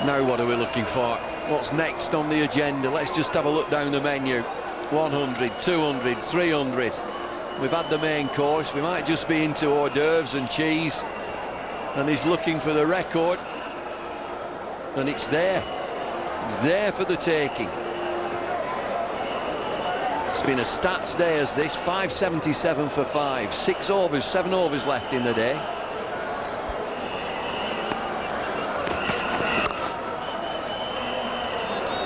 Now what are we looking for? What's next on the agenda? Let's just have a look down the menu. 100, 200, 300. We've had the main course. We might just be into hors d'oeuvres and cheese. And he's looking for the record. And it's there. It's there for the taking. It's been a stats day as this. 577 for 5. 6 overs, 7 overs left in the day.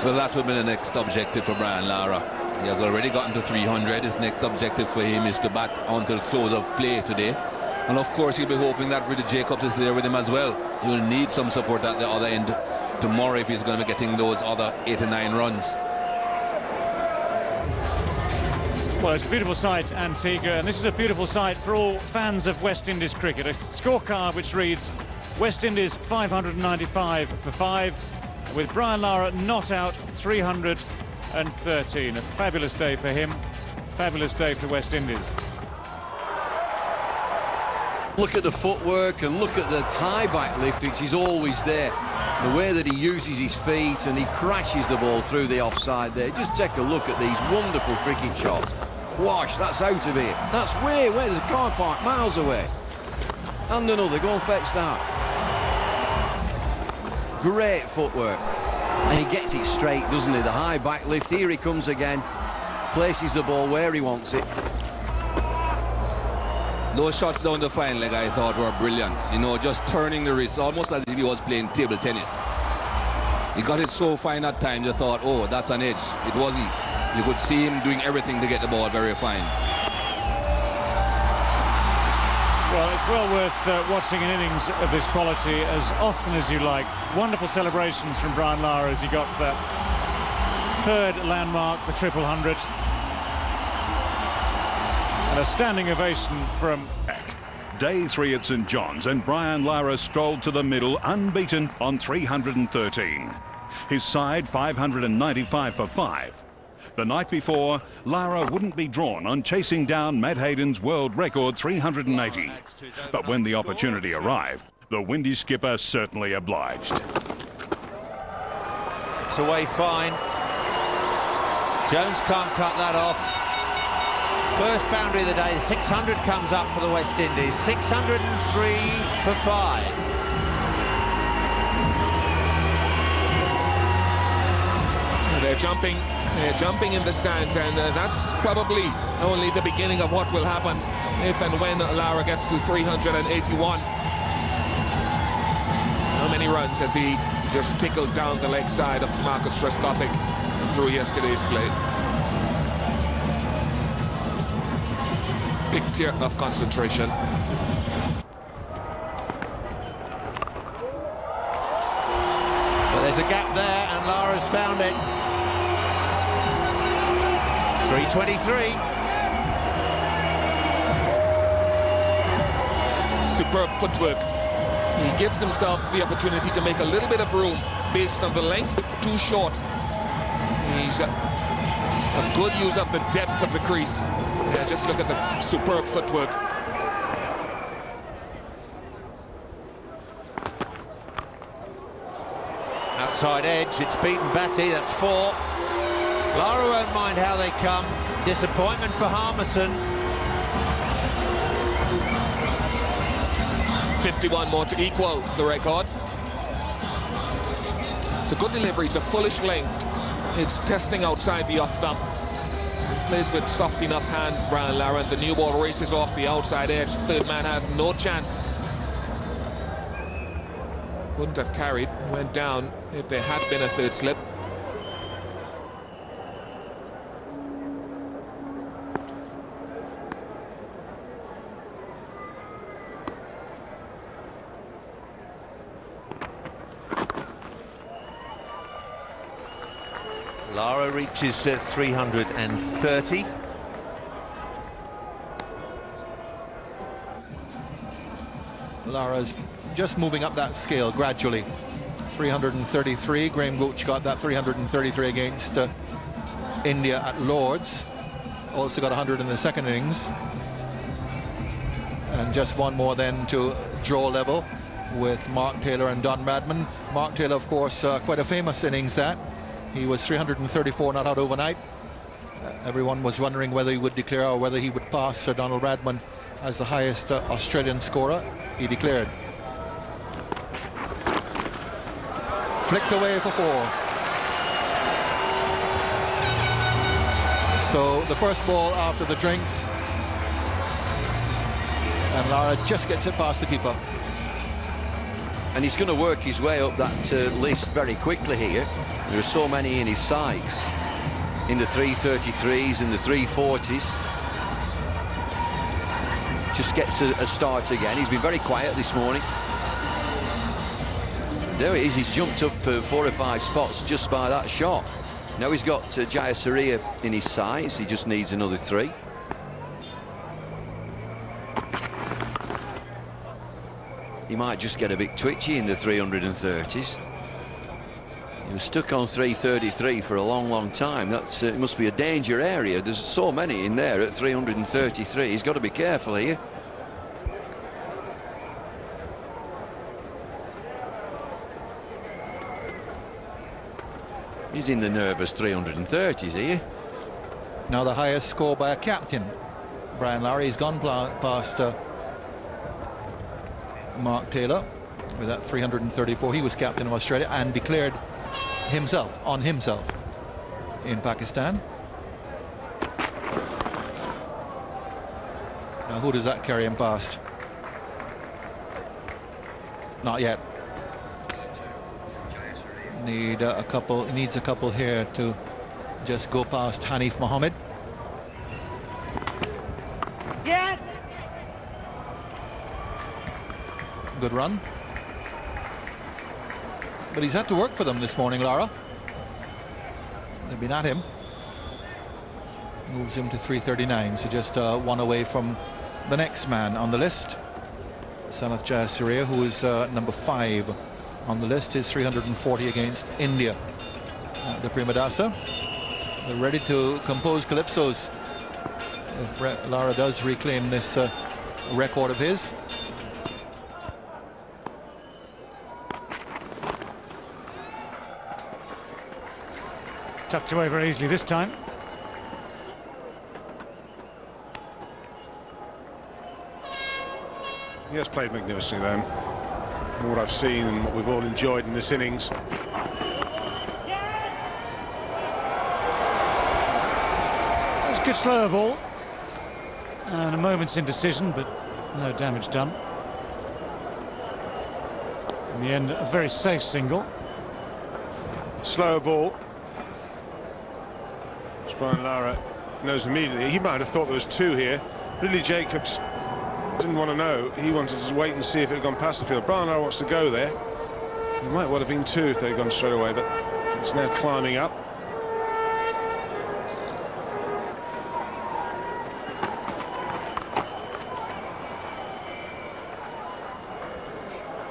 Well, that would be the next objective for Brian Lara. He has already gotten to 300. His next objective for him is to bat until close of play today. And of course, he'll be hoping that Richard Jacobs is there with him as well. He'll need some support at the other end tomorrow if he's going to be getting those other 8 or 9 runs. Well, it's a beautiful sight, Antigua, and this is a beautiful sight for all fans of West Indies cricket. A scorecard which reads West Indies 595 for 5, with Brian Lara not out 313. A fabulous day for him, fabulous day for West Indies. Look at the footwork and look at the high back lift, which is always there. The way that he uses his feet and he crashes the ball through the offside there. Just take a look at these wonderful cricket shots. Wash, that's out of here. That's way where there's a car park miles away. And another, go and fetch that. Great footwork. And he gets it straight, doesn't he? The high back lift, here he comes again. Places the ball where he wants it. Those shots down the fine leg I thought were brilliant. You know, just turning the wrist, almost as if he was playing table tennis. He got it so fine at times, you thought, oh, that's an edge. It wasn't. You could see him doing everything to get the ball very fine. Well, it's well worth watching an innings of this quality as often as you like. Wonderful celebrations from Brian Lara as he got to that third landmark, the 300. And a standing ovation from... Day 3 at St John's, and Brian Lara strolled to the middle unbeaten on 313. His side 595 for 5. The night before, Lara wouldn't be drawn on chasing down Matt Hayden's world record 380. But when the opportunity arrived, the windy skipper certainly obliged. It's away fine. Jones can't cut that off. First boundary of the day, 600 comes up for the West Indies. 603 for 5. They're jumping in the stands, and that's probably only the beginning of what will happen if and when Lara gets to 381. How many runs has he just tickled down the leg side of Marcus Trescothick through yesterday's play? Picture of concentration. But there's a gap there, and Lara's found it. 323. Superb footwork. He gives himself the opportunity to make a little bit of room based on the length, too short. He's a good use of the depth of the crease. Yeah, just look at the superb footwork. Outside edge, it's beaten Batty, that's 4. Lara won't mind how they come. Disappointment for Harmison. 51 more to equal the record. It's a good delivery, it's a fullish length. It's testing outside the off stump. Plays with soft enough hands, Brian Lara, and the new ball races off the outside edge. Third man has no chance. Wouldn't have carried, went down if there had been a third slip. Lara reaches 330. Lara's just moving up that scale gradually. 333. Graham Gooch got that 333 against India at Lord's. Also got 100 in the second innings. And just one more then to draw level. with Mark Taylor and Don Bradman. Mark Taylor, of course, quite a famous innings that. He was 334 not out overnight. Everyone was wondering whether he would declare or whether he would pass Sir Donald Bradman as the highest Australian scorer. He declared. Flicked away for 4. So the first ball after the drinks, and Lara just gets it past the keeper. And he's going to work his way up that list very quickly here. There are so many in his sights, in the 333s and the 340s. Just gets a start again. He's been very quiet this morning. There he is. He's jumped up 4 or 5 spots just by that shot. Now he's got Jayasuriya in his sights. He just needs another 3. He might just get a bit twitchy in the 330s. He was stuck on 333 for a long time. It must be a danger area. There's so many in there at 333. He's got to be careful here. He's in the nervous 330s here. Now the highest score by a captain. Brian Lara, he's gone past Mark Taylor with that 334. He was captain of Australia and declared himself in Pakistan. Now who does that carry him past? Not yet. He needs a couple here to just go past Hanif Mohammed. Yeah. Good run. But he's had to work for them this morning, Lara. They've been at him. Moves him to 339, so just 1 away from the next man on the list. Sanath Jayasuriya, who is number 5 on the list, is 340 against India. The Primadasa. They're ready to compose calypsos if Lara does reclaim this record of his. Tucked away very easily this time. He has played magnificently then. From what I've seen and what we've all enjoyed in this innings. It's a good slower ball. And a moment's indecision, but no damage done. In the end, a very safe single. Slower ball. Brian Lara knows immediately. He might have thought there was 2 here. Ridley Jacobs didn't want to know. He wanted to wait and see if it had gone past the field. Brian Lara wants to go there. There might well have been 2 if they'd gone straight away, but it's now climbing up.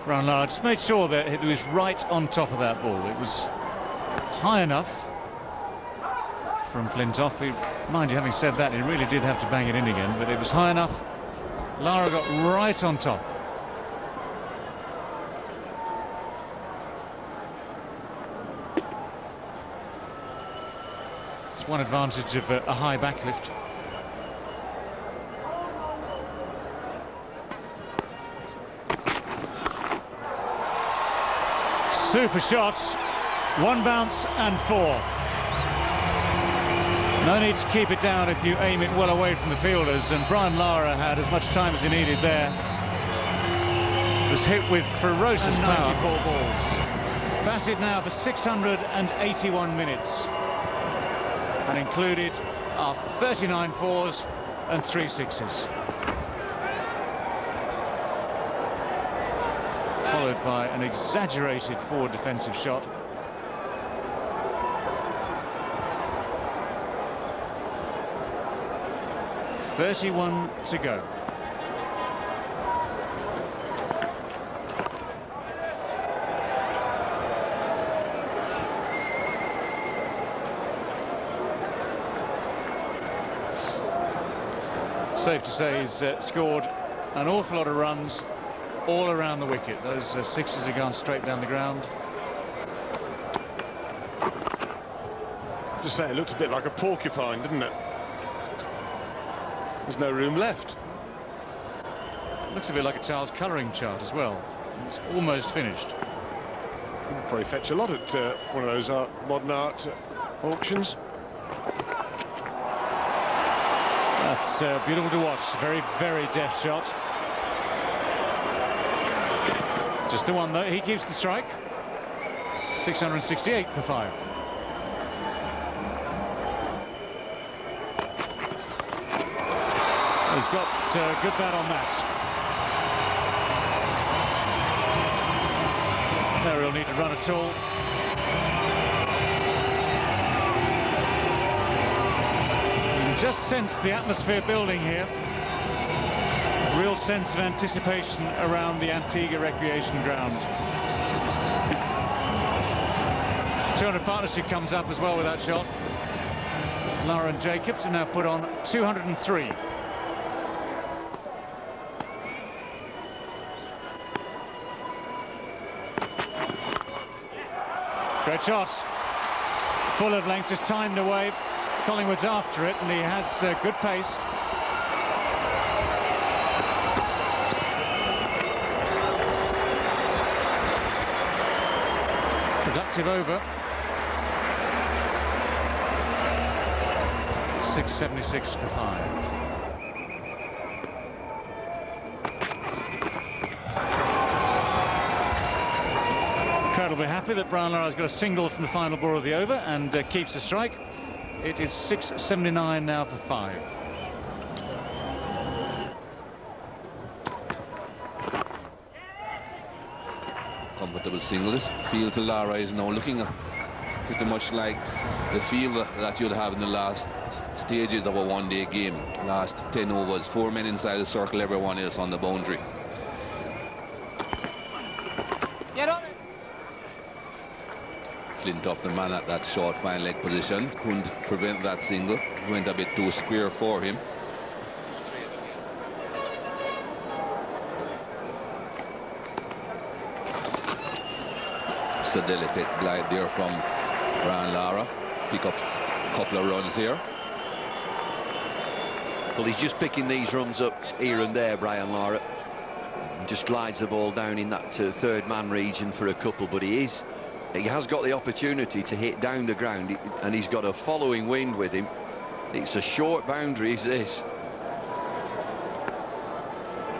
Brian Lara just made sure that it was right on top of that ball. It was high enough from Flintoff. Mind you, having said that, he really did have to bang it in again, but it was high enough. Lara got right on top. It's one advantage of a high backlift. Super shots. 1 bounce and 4. No need to keep it down if you aim it well away from the fielders, and Brian Lara had as much time as he needed there. Was hit with ferocious power. 94 balls. Batted now for 681 minutes. And included are 39 4s and 3 6s. Followed by an exaggerated forward defensive shot. .31 to go. Safe to say he's scored an awful lot of runs all around the wicket. Those sixes have gone straight down the ground. Just say it looked a bit like a porcupine, didn't it? There's no room left. Looks a bit like a child's colouring chart as well. It's almost finished. It'll probably fetch a lot at one of those modern art auctions. That's beautiful to watch. Very, very deft shot. Just the one though. He keeps the strike. 668 for 5. He's got a good bat on that. No real need to run at all. You can just sense the atmosphere building here. A real sense of anticipation around the Antigua Recreation Ground. 200 partnership comes up as well with that shot. Lara and Jacobs have now put on 203. Great shot. Full of length, just timed away. Collingwood's after it, and he has good pace. Productive over. 676 for 5. Crowd will be happy that Brian Lara's got a single from the final ball of the over and keeps the strike. It is 679 now for 5. Comfortable singles. Field to Lara is now looking pretty much like the field that you'd have in the last stages of a one-day game. Last 10 overs, 4 men inside the circle, everyone else on the boundary. Get on it. Flintoff, the man at that short fine leg position, couldn't prevent that single. Went a bit too square for him. It's a delicate glide there from Brian Lara. Pick up a couple of runs here. Well, he's just picking these runs up here and there, Brian Lara. And just glides the ball down in that third man region for a couple, but he has got the opportunity to hit down the ground, and he's got a following wind with him. It's a short boundary, is this?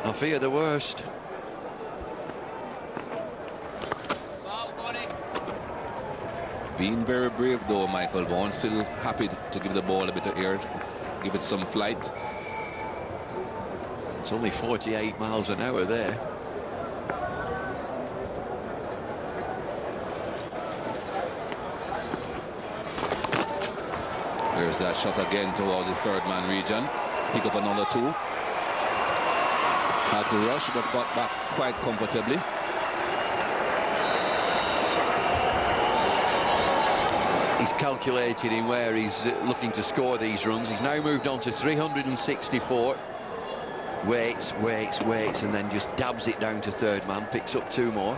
I fear the worst. Being very brave though, Michael Vaughan, still happy to give the ball a bit of air, give it some flight. It's only 48 miles an hour there. There's that shot again towards the third man region. Pick up another 2. Had to rush, but got back quite comfortably. He's calculated in where he's looking to score these runs. He's now moved on to 364. Waits, and then just dabs it down to third man, picks up 2 more.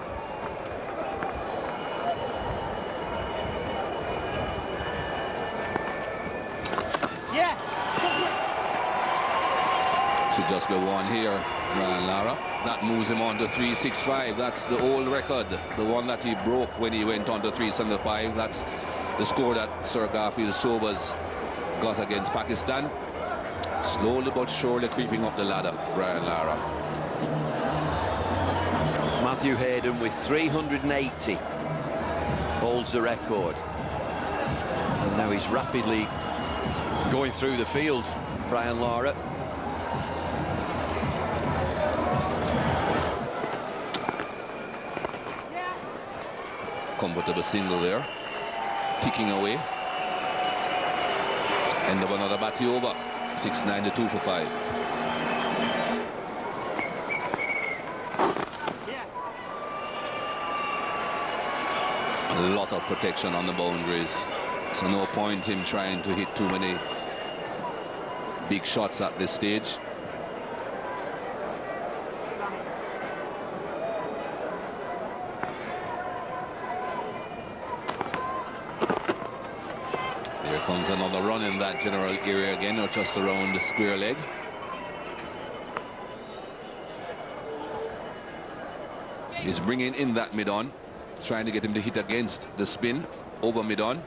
Should just be 1 here, Brian Lara. That moves him on to 365. That's the old record, the one that he broke when he went on to 375. That's the score that Sir Garfield Sobers got against Pakistan. Slowly but surely creeping up the ladder, Brian Lara. Matthew Hayden with 380 holds the record. And now he's rapidly going through the field, Brian Lara. Comfortable single there, ticking away. End of another batty over. 692 for 5. A lot of protection on the boundaries, so no point him trying to hit too many big shots at this stage. comes another run in that general area again, or just around the square leg. He's bringing in that mid-on, trying to get him to hit against the spin over mid-on.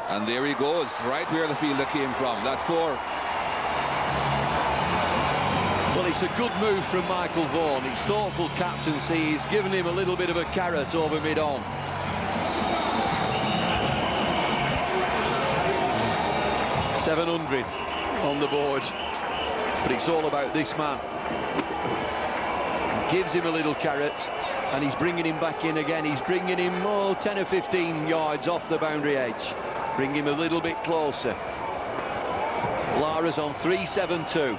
And there he goes, right where the fielder came from. That's 4. Well, it's a good move from Michael Vaughan. It's thoughtful captaincy. He's given him a little bit of a carrot over mid-on. $700 on the board. But it's all about this man. Gives him a little carrot, and he's bringing him back in again. He's bringing him 10 or 15 yards off the boundary edge. Bring him a little bit closer. Lara's on 3-7-2.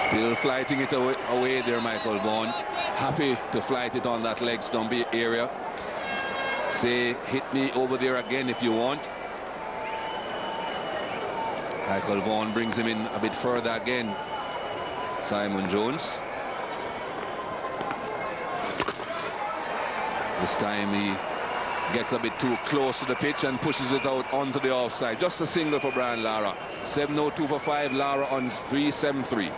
Still flighting it away there, Michael Vaughan. Happy to flight it on that leg stumpy area. Say, hit me over there again if you want. Michael Vaughan brings him in a bit further again. Simon Jones. This time he gets a bit too close to the pitch and pushes it out onto the offside. Just a single for Brian Lara. 7-0-2 for 5. Lara on 3-7-3.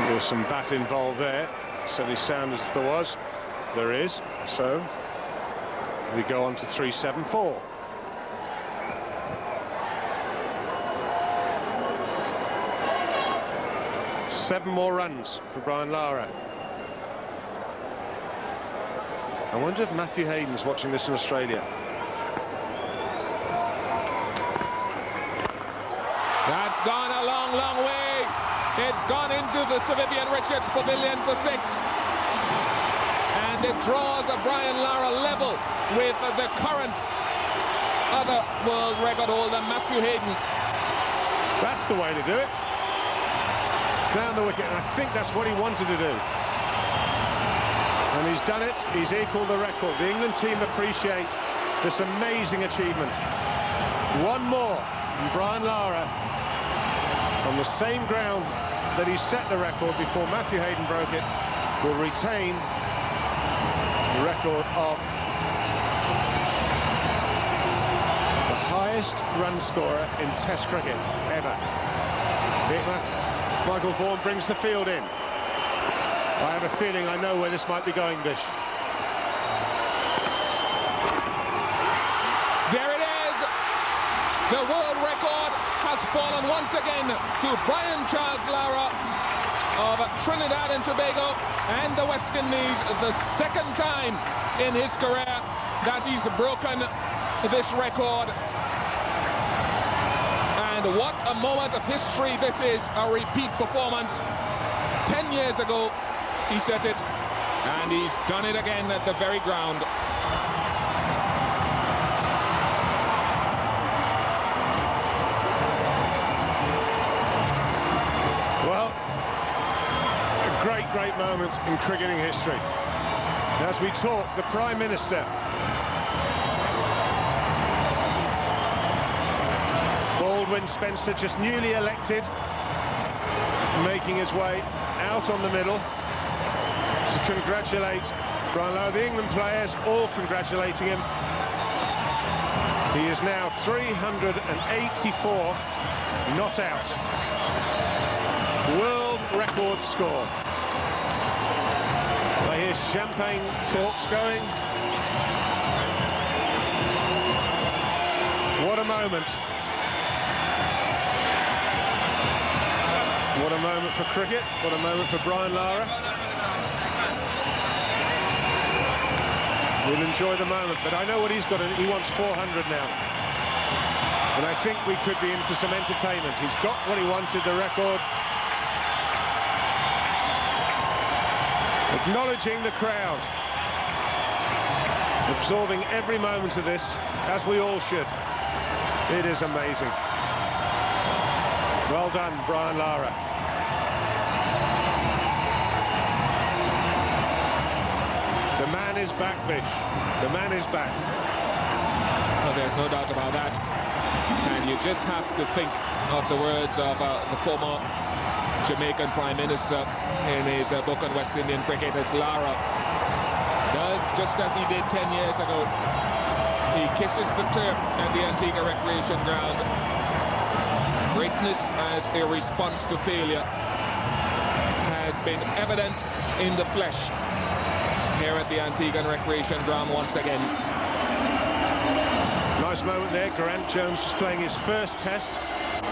There's some bat involved there. Certainly sound as if there was. There is. So we go on to 3-7-4. Seven more runs for Brian Lara. I wonder if Matthew Hayden's watching this in Australia. That's gone a long, long way. It's gone into the Sir Vivian Richards Pavilion for 6. And it draws a Brian Lara level with the current other world record holder, Matthew Hayden. That's the way to do it. Down the wicket, and I think that's what he wanted to do. And he's done it. He's equalled the record. The England team appreciate this amazing achievement. One more, and Brian Lara, on the same ground that he set the record before Matthew Hayden broke it, will retain the record of the highest run scorer in Test cricket ever. Michael Vaughan brings the field in. I have a feeling I know where this might be going, Bish. There it is. The world record has fallen once again to Brian Charles Lara of Trinidad and Tobago and the West Indies, the second time in his career that he's broken this record. And what a moment of history this is, a repeat performance. 10 years ago he set it, and he's done it again at the very ground. Well, a great moment in cricketing history. As we talk, the Prime Minister, Baldwin Spencer, just newly elected, making his way out on the middle to congratulate Brian Lara. The England players all congratulating him. He is now 384 not out. World record score. I hear champagne corks going. What a moment. What a moment for cricket. What a moment for Brian Lara. We'll enjoy the moment, but I know what he's got. He wants 400 now. And I think we could be in for some entertainment. He's got what he wanted, the record. Acknowledging the crowd. Absorbing every moment of this, as we all should. It is amazing. Well done, Brian Lara. The man is is back, Bish. The man is back. Well, there's no doubt about that. And you just have to think of the words of the former Jamaican Prime Minister in his book on West Indian cricket, as Lara does just as he did 10 years ago. He kisses the turf at the Antigua Recreation Ground. Greatness as a response to failure has been evident in the flesh here at the Antigua Recreation Ground once again. Nice moment there. Grant Jones was playing his first test,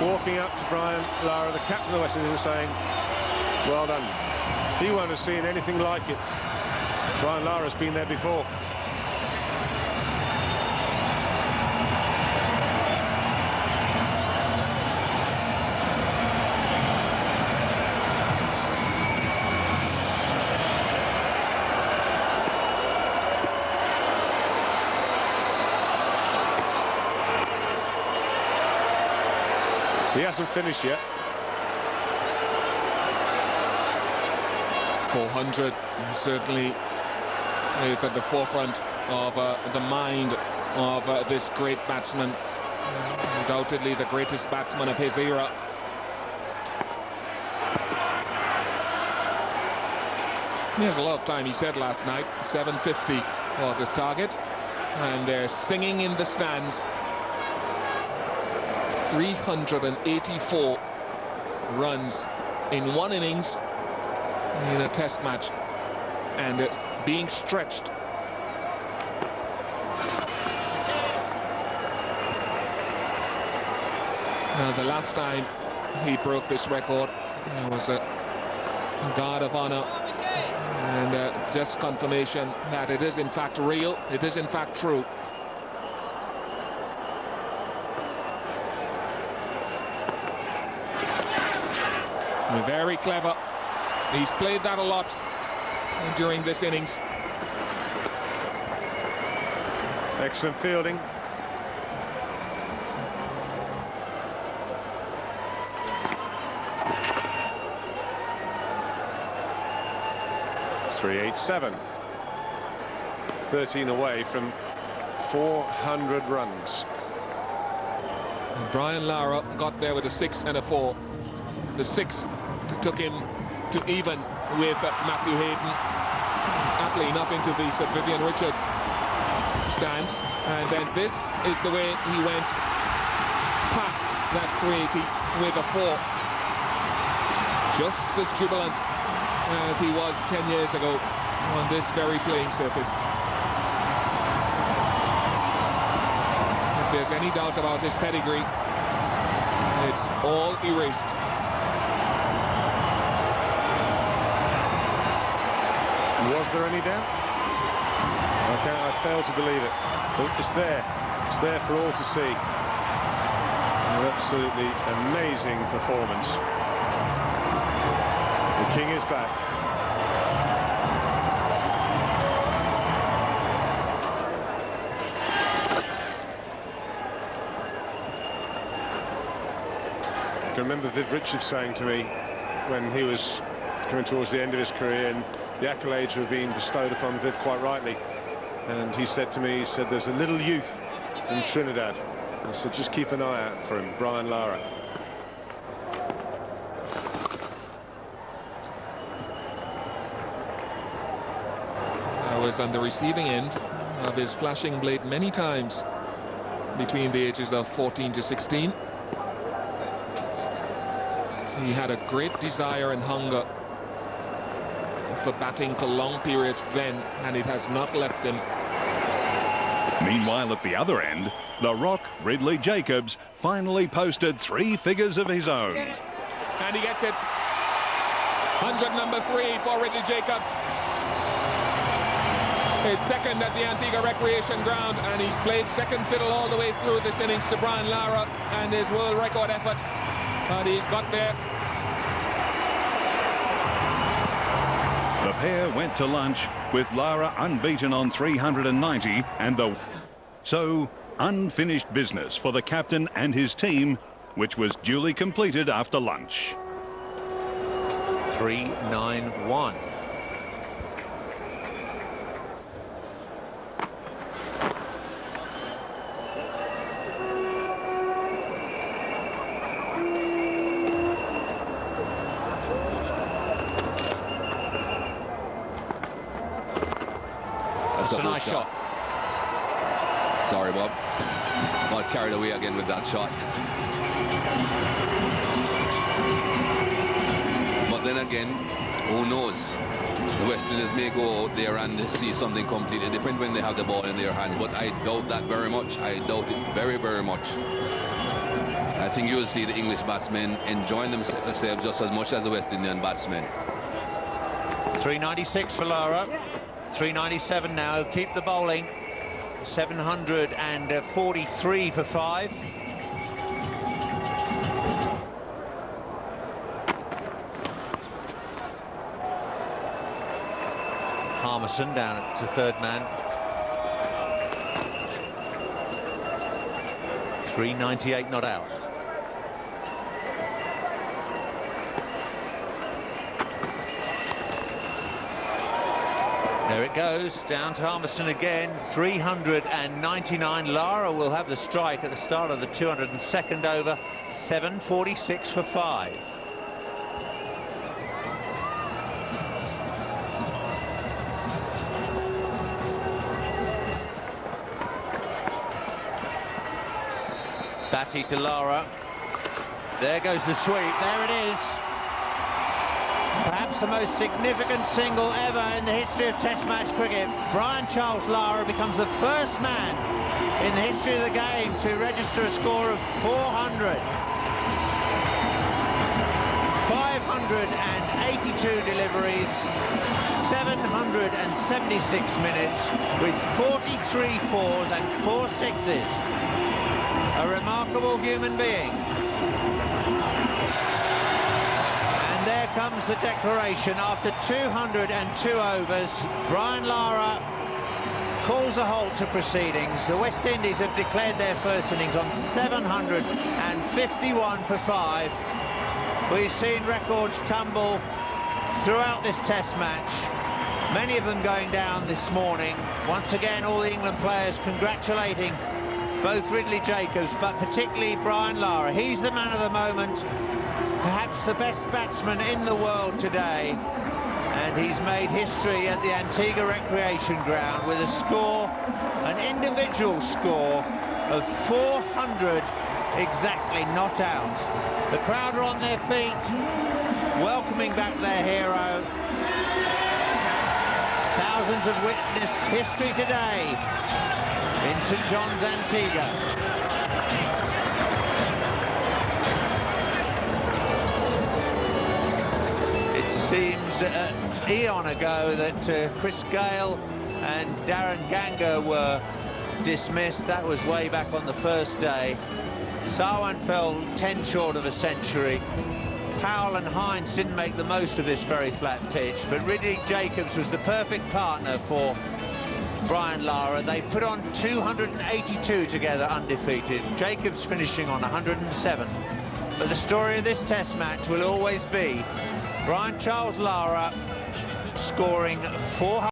walking up to Brian Lara, the captain of the West Indies, saying, well done. He won't have seen anything like it. Brian Lara's been there before. He hasn't finished yet. 400 certainly is at the forefront of the mind of this great batsman. Undoubtedly the greatest batsman of his era. He has a lot of time, he said last night. 750 was his target. And they're singing in the stands. 384 runs in one innings in a test match, and it's being stretched. Now, the last time he broke this record was a guard of honor, and just confirmation that it is in fact real, it is in fact true. Very clever. He's played that a lot during this innings. Excellent fielding. .387. 13 away from 400 runs. Brian Lara got there with a 6 and a 4. The 6 took him to even with Matthew Hayden, aptly enough into the Sir Vivian Richards stand, and then this is the way he went past that 380 with a 4. Just as jubilant as he was 10 years ago on this very playing surface. If there's any doubt about his pedigree, it's all erased. Was there any doubt? I fail to believe it. But it's there. It's there for all to see. An absolutely amazing performance. The King is back. I can remember Viv Richards saying to me when he was coming towards the end of his career, and the accolades were being bestowed upon Viv quite rightly, and he said to me, he said, there's a little youth in Trinidad. And I said, just keep an eye out for him, Brian Lara. I was on the receiving end of his flashing blade many times between the ages of 14 to 16. He had a great desire and hunger for batting for long periods then, and it has not left him. Meanwhile, at the other end, the Rock, Ridley Jacobs, finally posted 3 figures of his own. And he gets it. 100 number 3 for Ridley Jacobs. His second at the Antigua Recreation Ground, and he's played second fiddle all the way through this innings to Brian Lara and his world record effort. And he's got there. The pair went to lunch with Lara unbeaten on 390 and the... So, unfinished business for the captain and his team, which was duly completed after lunch. 391. That's a nice shot. Sorry, Bob. Got carried away again with that shot. But then again, who knows? The West Indies may go out there and see something completely different when they have the ball in their hand. But I doubt that very much. I doubt it very, very much. I think you will see the English batsmen enjoying themselves just as much as the West Indian batsmen. 396 for Lara. 397 now. Keep the bowling. 743 for 5. Harmison down to third man. 398 not out. There it goes, down to Harmison again, 399. Lara will have the strike at the start of the 202nd over, 746 for 5. Batty to Lara. There goes the sweep, there it is. Perhaps the most significant single ever in the history of Test match cricket. Brian Charles Lara becomes the first man in the history of the game to register a score of 400. 582 deliveries, 776 minutes with 43 fours and 4 sixes. A remarkable human being. There comes the declaration. After 202 overs, Brian Lara calls a halt to proceedings. The West Indies have declared their first innings on 751 for 5. We've seen records tumble throughout this Test match, many of them going down this morning. Once again, all the England players congratulating both Ridley Jacobs, but particularly Brian Lara. He's the man of the moment. Perhaps the best batsman in the world today, and he's made history at the Antigua Recreation Ground with a score, an individual score of 400 exactly not out. The crowd are on their feet, welcoming back their hero. Thousands have witnessed history today in St John's, Antigua. Seems an eon ago that Chris Gale and Darren Ganga were dismissed. That was way back on the first day. Sarwan fell 10 short of a century. Powell and Hines didn't make the most of this very flat pitch, but Ridley Jacobs was the perfect partner for Brian Lara. They put on 282 together undefeated. Jacobs finishing on 107. But the story of this Test match will always be Brian Charles Lara scoring 400.